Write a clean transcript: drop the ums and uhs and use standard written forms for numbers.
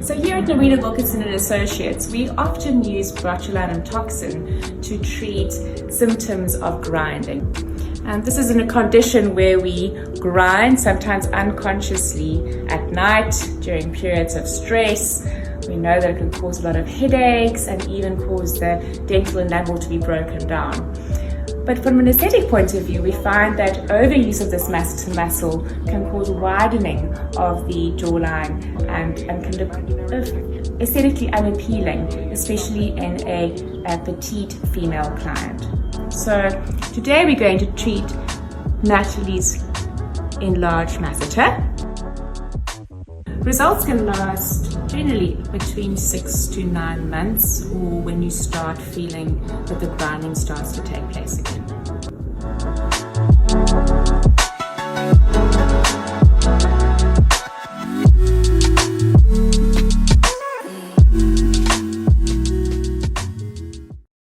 So here at Wilkinson and Associates, we often use botulinum toxin to treat symptoms of grinding. And this is in a condition where we grind, sometimes unconsciously, at night during periods of stress. We know that it can cause a lot of headaches and even cause the dental enamel to be broken down. But from an aesthetic point of view, we find that overuse of this muscle can cause widening of the jawline and can look aesthetically unappealing, especially in a petite female client. So today we're going to treat Natalie's enlarged masseter. Results can last generally between 6 to 9 months, or when you start feeling that the grinding starts to take place again.